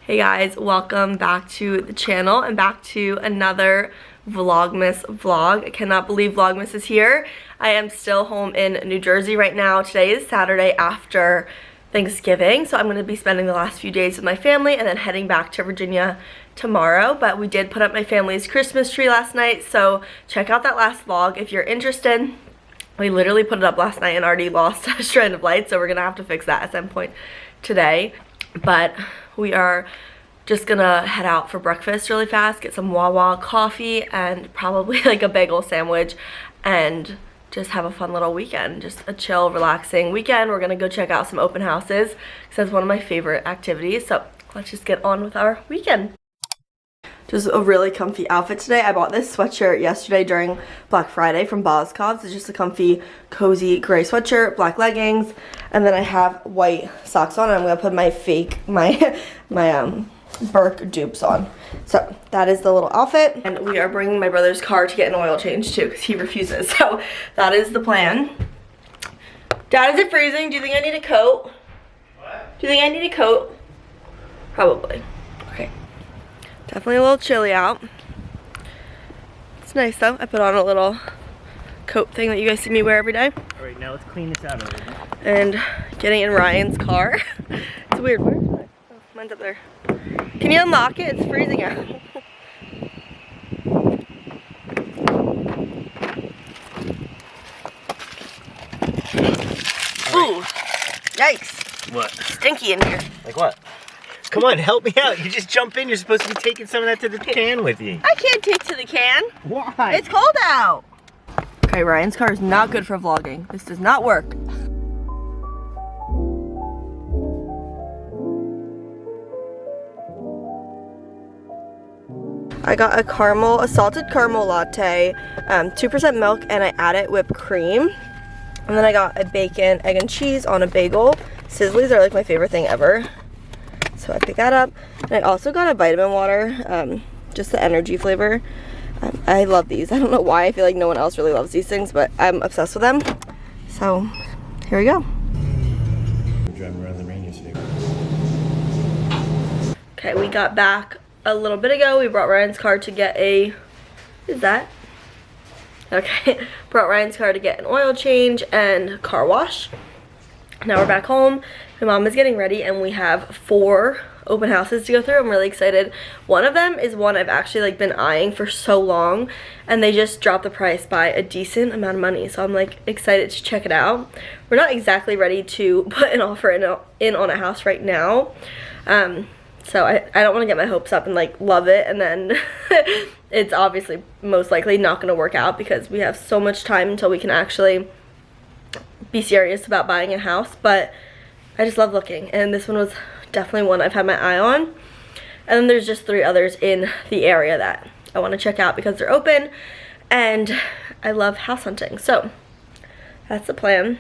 Hey guys, welcome back to the channel and back to another Vlogmas vlog. I cannot believe Vlogmas is here. I am still home in New Jersey right now. Today is Saturday after Thanksgiving, so I'm going to be spending the last few days with my family and then heading back to Virginia tomorrow. But we did put up my family's Christmas tree last night, so check out that last vlog if you're interested. We literally put it up last night and already lost a strand of light, so we're going to have to fix that at some point today. But we are just gonna head out for breakfast really fast, get some Wawa coffee and probably like a bagel sandwich and just have a fun little weekend, just a chill, relaxing weekend. We're gonna go check out some open houses because that's one of my favorite activities. So let's just get on with our weekend. Just a really comfy outfit today. I bought this sweatshirt yesterday during Black Friday from Boscov's. It's just a comfy, cozy gray sweatshirt, black leggings, and then I have white socks on. I'm gonna put my my Burke dupes on. So that is the little outfit. And we are bringing my brother's car to get an oil change too because he refuses. So that is the plan. Dad, is it freezing? Do you think I need a coat? What? Do you think I need a coat? Probably. Okay. Definitely a little chilly out. It's nice though. I put on a little coat thing that you guys see me wear every day. Alright, now let's clean this out a little bit. And getting in Ryan's car. It's weird. Where is it? Oh, mine's up there. Can you unlock it? It's freezing out. Ooh. Yikes. What? Stinky in here. Like what? Come on, help me out. You just jump in. You're supposed to be taking some of that to the can with you. I can't take to the can. Why? It's cold out. Okay, Ryan's car is not good for vlogging. This does not work. I got a salted caramel latte, 2% milk, and I added whipped cream. And then I got a bacon, egg, and cheese on a bagel. Sizzlies are like my favorite thing ever. So I picked that up. And I also got a vitamin water, just the energy flavor. I love these. I don't know why. I feel like no one else really loves these things, but I'm obsessed with them. So here we go. We're driving around the rain yesterday. Okay, we got back a little bit ago. We brought Ryan's car to get a, what is that? Okay, brought Ryan's car to get an oil change and car wash. Now we're back home. My mom is getting ready and we have 4 open houses to go through. I'm really excited. One of them is one I've actually been eyeing for so long, and they just dropped the price by a decent amount of money, so I'm excited to check it out. We're not exactly ready to put an offer in on a house right now, so I don't want to get my hopes up and love it and then it's obviously most likely not going to work out because we have so much time until we can actually be serious about buying a house. But I just love looking, and this one was definitely one I've had my eye on. And then there's just 3 others in the area that I want to check out because they're open and I love house hunting. So that's the plan,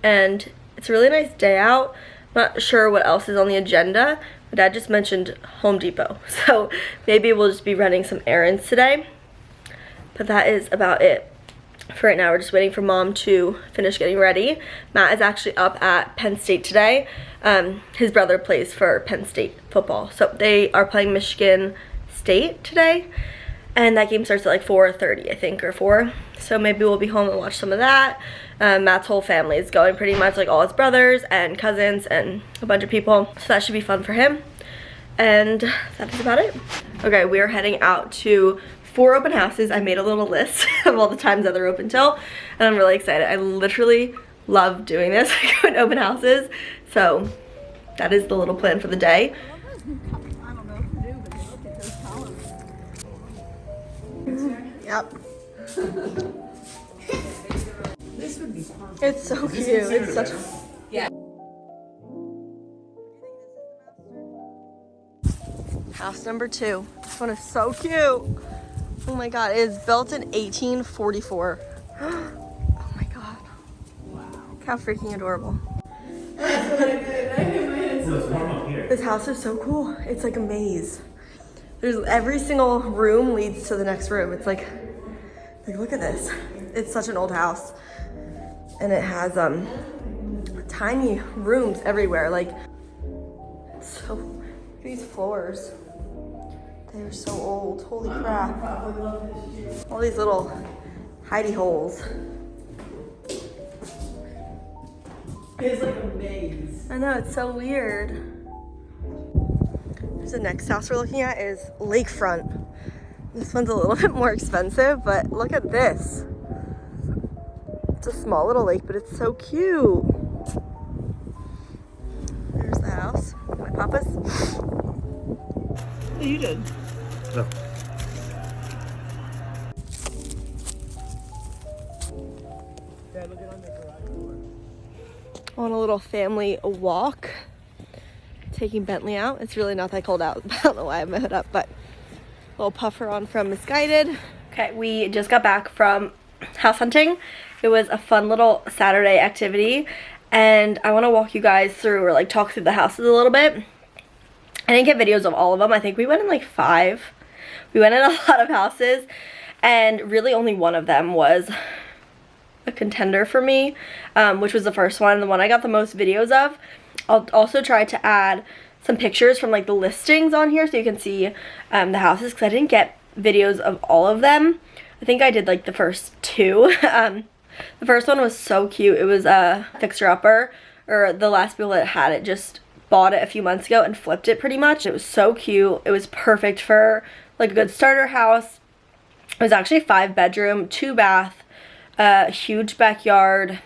and it's a really nice day out. I'm not sure what else is on the agenda. My dad just mentioned Home Depot, so maybe we'll just be running some errands today. But that is about it for right now. We're just waiting for Mom to finish getting ready. Matt is actually up at Penn State today. His brother plays for Penn State football, so they are playing Michigan State today, and that game starts at 4:30 I think, or 4. So maybe we'll be home and watch some of that. Matt's whole family is going, pretty much, all his brothers and cousins and a bunch of people, so that should be fun for him. And that is about it. Okay, we are heading out to 4 open houses. I made a little list of all the times that they're open till, and I'm really excited. I literally love doing this, going to open houses. So that is the little plan for the day. I don't know what to do, but look at those colors. Yep. This would be perfect. It's so cute. It's such a... Yeah. House number 2. This one is so cute. Oh my god, it is built in 1844. Oh my god. Wow. Look how freaking adorable. This house is so cool. It's like a maze. There's every single room leads to the next room. It's like look at this. It's such an old house. And it has tiny rooms everywhere. So These floors, they are so old. Holy crap. All these little hidey holes. It's like a maze. I know, it's so weird. The next house we're looking at is lakefront. This one's a little bit more expensive, but look at this. It's a small little lake, but it's so cute. There's the house. My papa's. Oh, you did. No. On a little family walk, taking Bentley out. It's really not that cold out. I don't know why I have my hood up, but a little puffer on from Misguided. Okay, we just got back from house hunting. It was a fun little Saturday activity, and I want to walk you guys through, or like talk through the houses a little bit. I didn't get videos of all of them. I think we went in like 5. We went in a lot of houses, and really only one of them was a contender for me, which was the first one, the one I got the most videos of. I'll also try to add some pictures from like the listings on here so you can see the houses, because I didn't get videos of all of them. I think I did like the first 2. The first one was so cute. It was a fixer-upper, or the last people that had it just bought it a few months ago and flipped it pretty much. It was so cute. It was perfect for like a good starter house. It was actually 5-bedroom, 2-bath, huge backyard,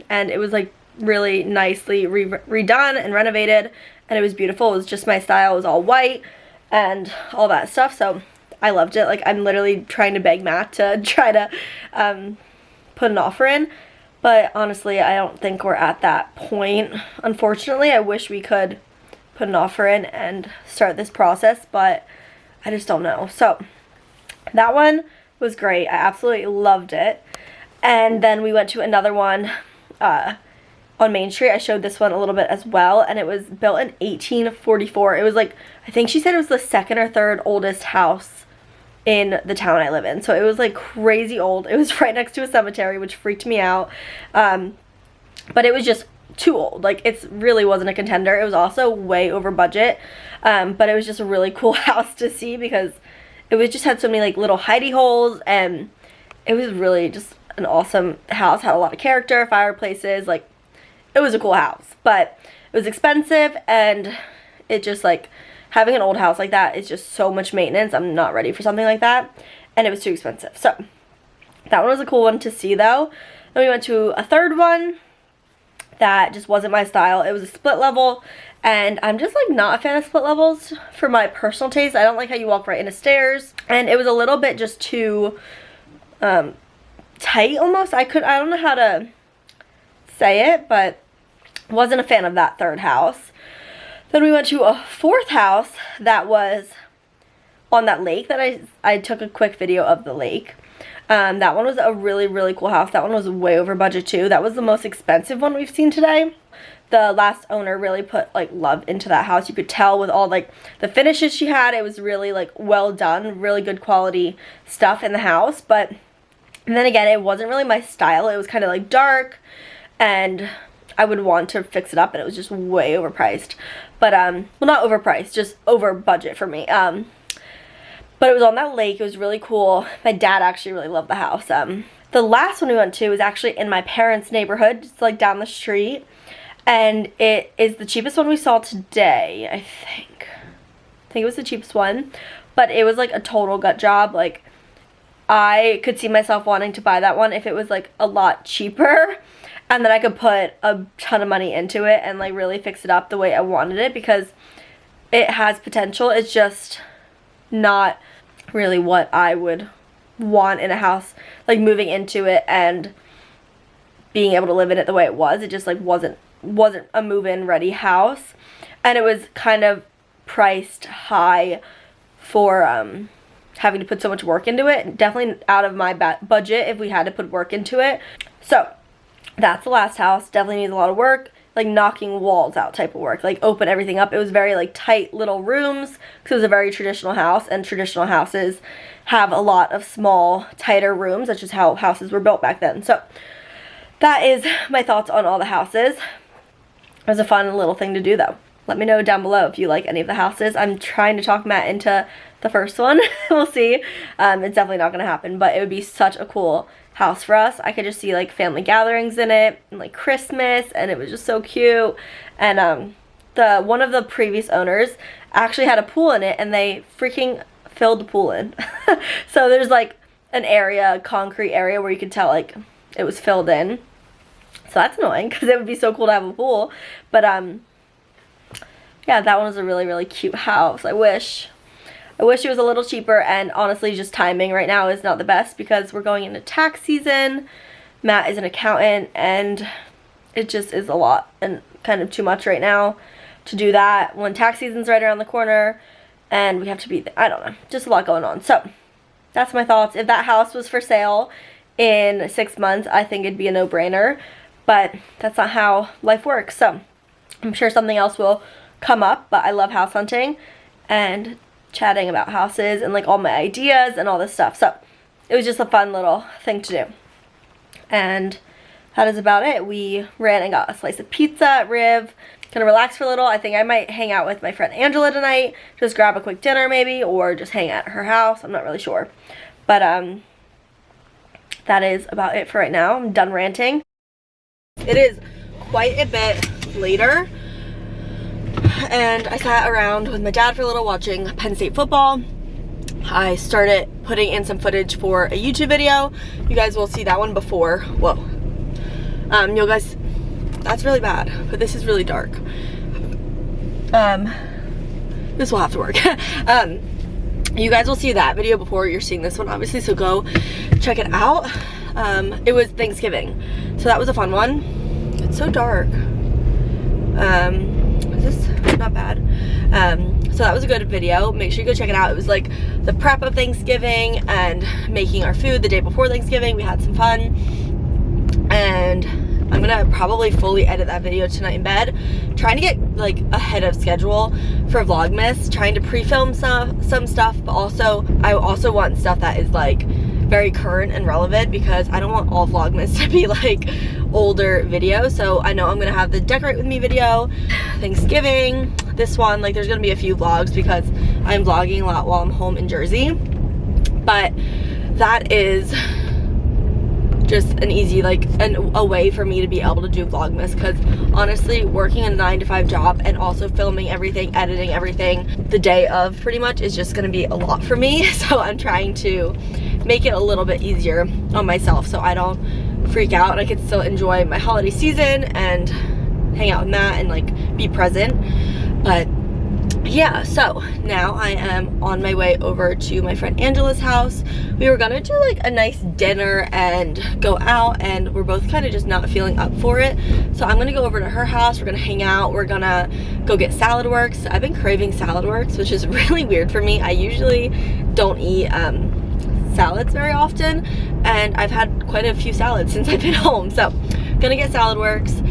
and it was like really nicely redone and renovated, and it was beautiful. It was just my style. It was all white and all that stuff, so I loved it. Like, I'm literally trying to beg Matt to try to put an offer in, but honestly I don't think we're at that point. Unfortunately, I wish we could put an offer in and start this process, but I just don't know. So that one was great. I absolutely loved it. And then we went to another one on Main Street. I showed this one a little bit as well, and it was built in 1844. It was like, I think she said it was the 2nd or 3rd oldest house in the town I live in. So it was like crazy old. It was right next to a cemetery, which freaked me out. But it was just too old. Like, it really wasn't a contender. It was also way over budget. But it was just a really cool house to see, because it was just had so many like little hidey holes, and it was really just an awesome house. Had a lot of character, fireplaces, like it was a cool house, but it was expensive, and it just like, having an old house like that is just so much maintenance. I'm not ready for something like that, and it was too expensive. So that one was a cool one to see though. Then we went to a third one that just wasn't my style. It was a split level, and I'm just like not a fan of split levels for my personal taste. I don't like how you walk right into stairs, and it was a little bit just too tight almost. I don't know how to say it, but wasn't a fan of that third house. Then we went to a 4th house that was on that lake that I took a quick video of the lake. That one was a really, really cool house. That one was way over budget too. That was the most expensive one we've seen today. The last owner really put like love into that house. You could tell with all like the finishes she had. It was really like well done, really good quality stuff in the house. But and then again, it wasn't really my style. It was kind of like dark, and I would want to fix it up, and it was just way overpriced. But well, not overpriced, just over budget for me. But it was on that lake. It was really cool. My dad actually really loved the house. The last one we went to was actually in my parents' neighborhood, just like down the street, and it is the cheapest one we saw today. I think it was the cheapest one, but it was like a total gut job. Like, I could see myself wanting to buy that one if it was like a lot cheaper, and then I could put a ton of money into it and like really fix it up the way I wanted it, because it has potential. It's just not really what I would want in a house, like moving into it and being able to live in it the way it was. It just like wasn't a move-in ready house, and it was kind of priced high for having to put so much work into it. Definitely out of my budget if we had to put work into it. So that's the last house. Definitely needs a lot of work, like knocking walls out type of work, like open everything up. It was very like tight little rooms, because it was a very traditional house, and traditional houses have a lot of small, tighter rooms. That's just how houses were built back then. So that is my thoughts on all the houses. It was a fun little thing to do though. let me know down below if you like any of the houses. I'm trying to talk Matt into the first one. We'll see. It's definitely not gonna happen, but it would be such a cool house for us. I could just see like family gatherings in it and like Christmas, and it was just so cute. And one of the previous owners actually had a pool in it, and they freaking filled the pool in. So there's like an area, a concrete area, where you could tell like it was filled in. So that's annoying because it would be so cool to have a pool. But yeah, that one was a really, really cute house. I wish it was a little cheaper, and honestly just timing right now is not the best because we're going into tax season. Matt is an accountant, and it just is a lot and kind of too much right now to do that when tax season's right around the corner and we have to be there. I don't know, just a lot going on. So that's my thoughts. If that house was for sale in 6 months, I think it'd be a no-brainer, but that's not how life works. So I'm sure something else will come up, but I love house hunting and chatting about houses and like all my ideas and all this stuff. So it was just a fun little thing to do. And that is about it. We ran and got a slice of pizza at Riv. Gonna relax for a little. I think I might hang out with my friend Angela tonight. Just grab a quick dinner maybe, or just hang at her house. I'm not really sure. But that is about it for right now. I'm done ranting. It is quite a bit later, and I sat around with my dad for a little watching Penn State football. I started putting in some footage for a YouTube video. You guys will see that one before. Whoa. You guys, that's really bad, but this is really dark. This will have to work. You guys will see that video before you're seeing this one, obviously, so go check it out. It was Thanksgiving, so that was a fun one. It's so dark. Is this not bad? So that was a good video. Make sure you go check it out. It was like the prep of Thanksgiving and making our food the day before Thanksgiving. We had some fun, and I'm gonna probably fully edit that video tonight in bed. Trying to get like ahead of schedule for Vlogmas, trying to pre-film some stuff, but also I also want stuff that is like very current and relevant, because I don't want all Vlogmas to be like older videos. So I know I'm gonna have the decorate with me video, Thanksgiving, this one, like there's gonna be a few vlogs because I'm vlogging a lot while I'm home in Jersey. But that is just an easy like a way for me to be able to do Vlogmas, because honestly working a 9-to-5 job and also filming everything, editing everything the day of pretty much is just gonna be a lot for me. So I'm trying to make it a little bit easier on myself so I don't freak out and I can still enjoy my holiday season and hang out with Matt and like be present. But yeah, so now I am on my way over to my friend Angela's house. We were gonna do like a nice dinner and go out, and we're both kind of just not feeling up for it. So I'm gonna go over to her house. We're gonna hang out. We're gonna go get saladworks. I've been craving saladworks, which is really weird for me. I usually don't eat salads very often, and I've had quite a few salads since I've been home. So gonna get saladworks,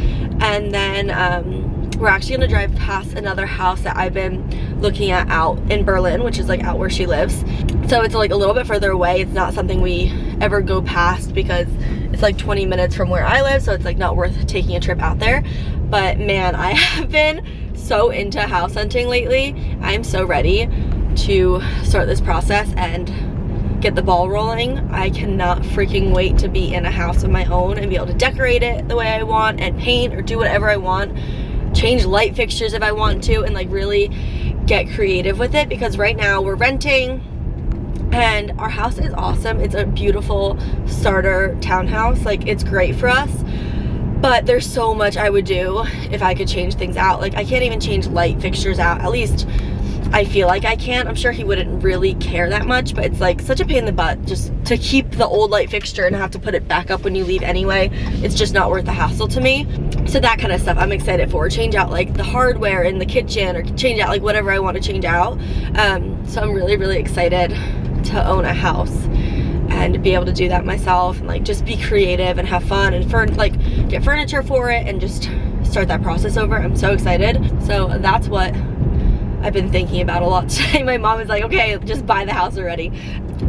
and then we're actually gonna drive past another house that I've been looking at out in Berlin, which is like out where she lives. So it's like a little bit further away. It's not something we ever go past because it's like 20 minutes from where I live, so it's like not worth taking a trip out there. But man, I have been so into house hunting lately. I'm so ready to start this process and get the ball rolling. I cannot freaking wait to be in a house of my own and be able to decorate it the way I want and paint or do whatever I want. Change light fixtures if I want to, and like really get creative with it, because right now we're renting and our house is awesome. It's a beautiful starter townhouse, like it's great for us, but there's so much I would do if I could change things out. Like I can't even change light fixtures out, at least I feel like I can't. I'm sure he wouldn't really care that much, but it's like such a pain in the butt just to keep the old light fixture and have to put it back up when you leave anyway. It's just not worth the hassle to me. So that kind of stuff I'm excited for. Change out like the hardware in the kitchen, or change out like whatever I want to change out. So I'm really, really excited to own a house and be able to do that myself, and like just be creative and have fun and like get furniture for it and just start that process over. I'm so excited. So that's what I've been thinking about a lot today. My mom is like, okay, just buy the house already.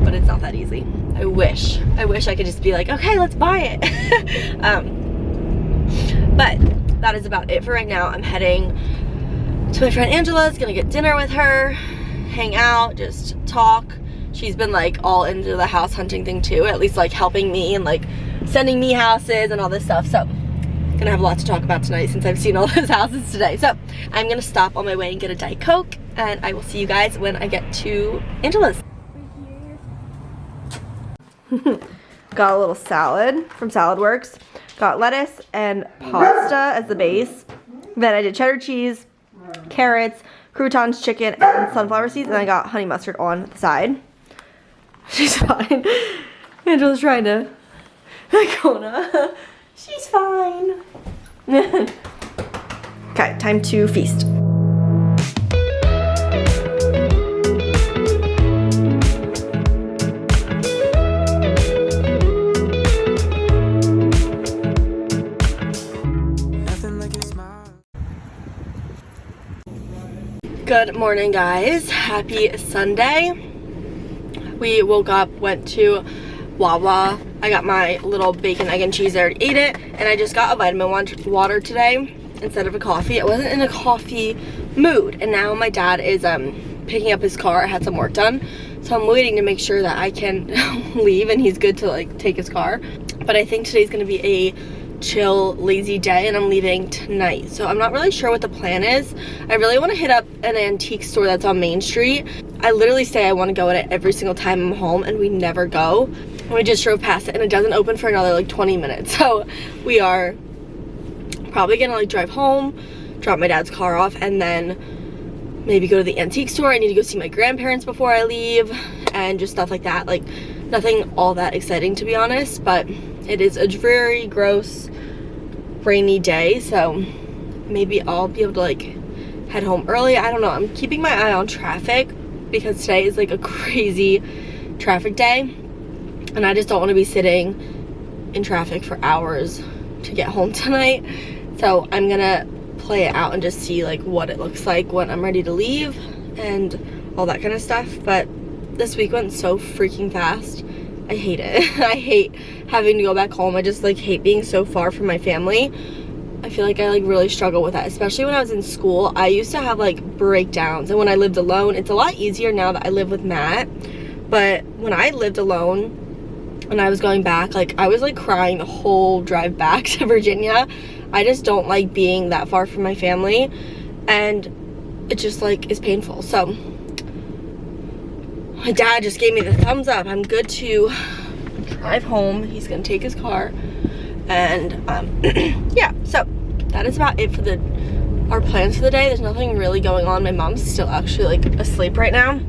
But it's not that easy. I wish I could just be like, okay, let's buy it. But that is about it for right now. I'm heading to my friend Angela's, gonna get dinner with her, hang out, just talk. She's been like all into the house hunting thing too, at least like helping me and like sending me houses and all this stuff. So gonna have a lot to talk about tonight since I've seen all those houses today. So I'm gonna stop on my way and get a Diet Coke, and I will see you guys when I get to Angela's. Got a little salad from Saladworks. Got lettuce and pasta as the base. Then I did cheddar cheese, carrots, croutons, chicken, and sunflower seeds, and I got honey mustard on the side. She's fine. Angela's trying to Kona. She's fine. Okay, time to feast. Good morning, guys. Happy Sunday. We woke up, went to Wawa. I got my little bacon, egg, and cheese. I already ate it, and I just got a vitamin water today instead of a coffee. I wasn't in a coffee mood, and now my dad is picking up his car. I had some work done, so I'm waiting to make sure that I can leave and he's good to like take his car. But I think today's gonna be a chill, lazy day, and I'm leaving tonight, so I'm not really sure what the plan is. I really want to hit up an antique store that's on Main Street. I literally say I want to go in it every single time I'm home, and we never go. We just drove past it, and it doesn't open for another like 20 minutes, so we are probably gonna like drive home, drop my dad's car off, and then maybe go to the antique store. I need to go see my grandparents before I leave, and just stuff like that. Like nothing all that exciting, to be honest, but it is a dreary, gross, rainy day, so maybe I'll be able to like head home early. I don't know. I'm keeping my eye on traffic because today is like a crazy traffic day, and I just don't want to be sitting in traffic for hours to get home tonight. So I'm gonna play it out and just see like what it looks like when I'm ready to leave and all that kind of stuff. But this week went so freaking fast. I hate it. I hate having to go back home. I just like hate being so far from my family. I feel like I like really struggle with that, especially when I was in school. I used to have like breakdowns, and when I lived alone, it's a lot easier now that I live with Matt. But when I lived alone and I was going back, like I was like crying the whole drive back to Virginia. I just don't like being that far from my family, and it just like is painful. So my dad just gave me the thumbs up. I'm good to drive home. He's gonna take his car, and yeah, so that is about it for our plans for the day. There's nothing really going on. My mom's still actually like asleep right now.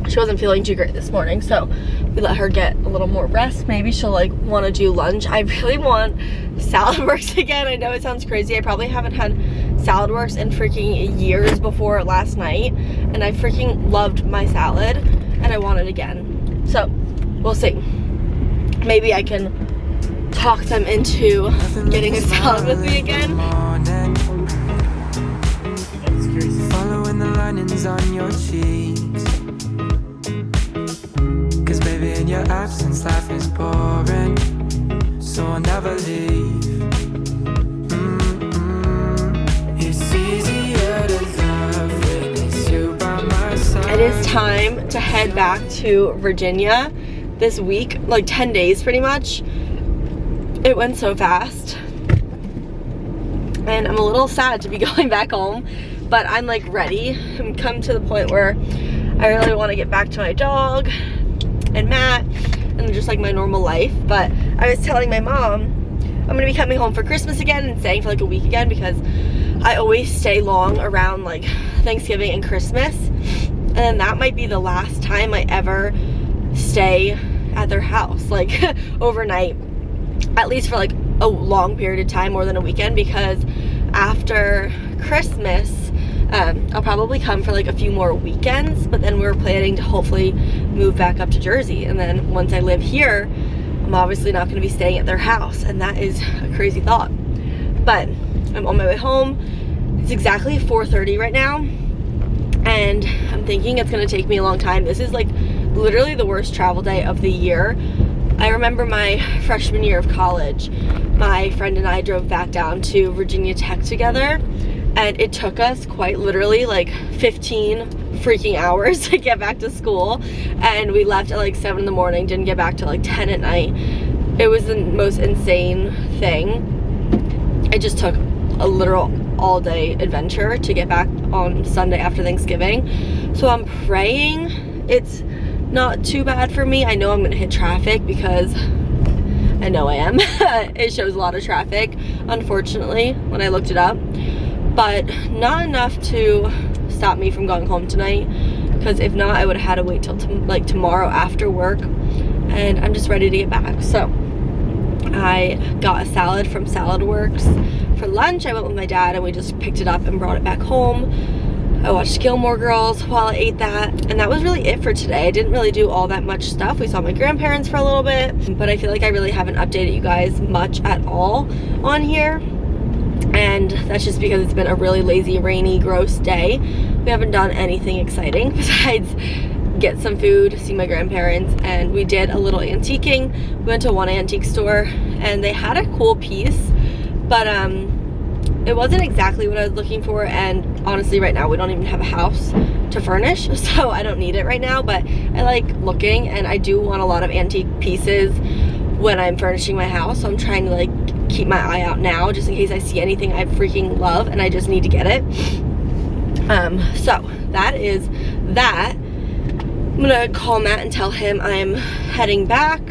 She wasn't feeling too great this morning, so we let her get a little more rest. Maybe she'll like want to do lunch. I really want Saladworks again. I know it sounds crazy. I probably haven't had Saladworks in freaking years before last night, and I freaking loved my salad, and I want it again. So we'll see. Maybe I can talk them into getting a salad with me again. Following the linings on your cheeks, 'cause baby in your absence life is boring, so I'll never leave. It's easier to love when it's you by my side. It is time to head back to Virginia this week, like 10 days pretty much. It went so fast, and I'm a little sad to be going back home, but I'm like ready. I'm come to the point where I really want to get back to my dog and Matt and just like my normal life. But I was telling my mom I'm gonna be coming home for Christmas again and staying for like a week again, because I always stay long around like Thanksgiving and Christmas, and then that might be the last time I ever stay at their house like overnight, at least for like a long period of time, more than a weekend, because after Christmas I'll probably come for like a few more weekends, but then we're planning to hopefully move back up to Jersey, and then once I live here I'm obviously not going to be staying at their house, and that is a crazy thought. But I'm on my way home. It's exactly 4:30 right now, and I'm thinking it's going to take me a long time. This is like literally the worst travel day of the year. I remember my freshman year of college, my friend and I drove back down to Virginia Tech together, and it took us quite literally like 15 freaking hours to get back to school, and we left at like 7 in the morning, didn't get back till like 10 at night. It was the most insane thing. It just took a literal all-day adventure to get back on Sunday after Thanksgiving. So I'm praying it's not too bad for me. I know I'm gonna hit traffic because I know I am. It shows a lot of traffic, unfortunately, when I looked it up, but not enough to stop me from going home tonight, because if not, I would have had to wait till like tomorrow after work, and I'm just ready to get back. So I got a salad from Saladworks for lunch. I went with my dad and we just picked it up and brought it back home. I watched Gilmore Girls while I ate that, and that was really it for today. I didn't really do all that much stuff. We saw my grandparents for a little bit, but I feel like I really haven't updated you guys much at all on here, and that's just because it's been a really lazy, rainy, gross day. We haven't done anything exciting besides get some food, see my grandparents, and we did a little antiquing. We went to one antique store and they had a cool piece, but it wasn't exactly what I was looking for, and honestly right now we don't even have a house to furnish, so I don't need it right now, but I like looking, and I do want a lot of antique pieces when I'm furnishing my house, so I'm trying to like keep my eye out now just in case I see anything I freaking love and I just need to get it. So that is that. I'm gonna call Matt and tell him I'm heading back,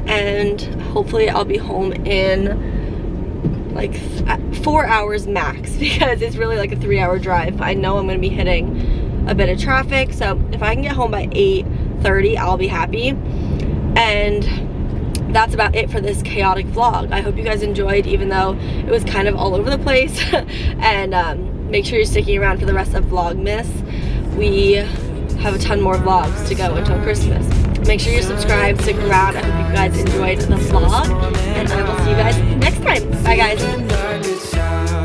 and hopefully I'll be home in like 4 hours max, because it's really like a 3-hour drive. I know I'm gonna be hitting a bit of traffic, so if I can get home by 8:30, I'll be happy. And that's about it for this chaotic vlog. I hope you guys enjoyed, even though it was kind of all over the place. And make sure you're sticking around for the rest of Vlogmas. We have a ton more vlogs to go until Christmas. Make sure you're subscribed, stick around. I hope you guys enjoyed the vlog, and I will see you guys next time. Bye guys.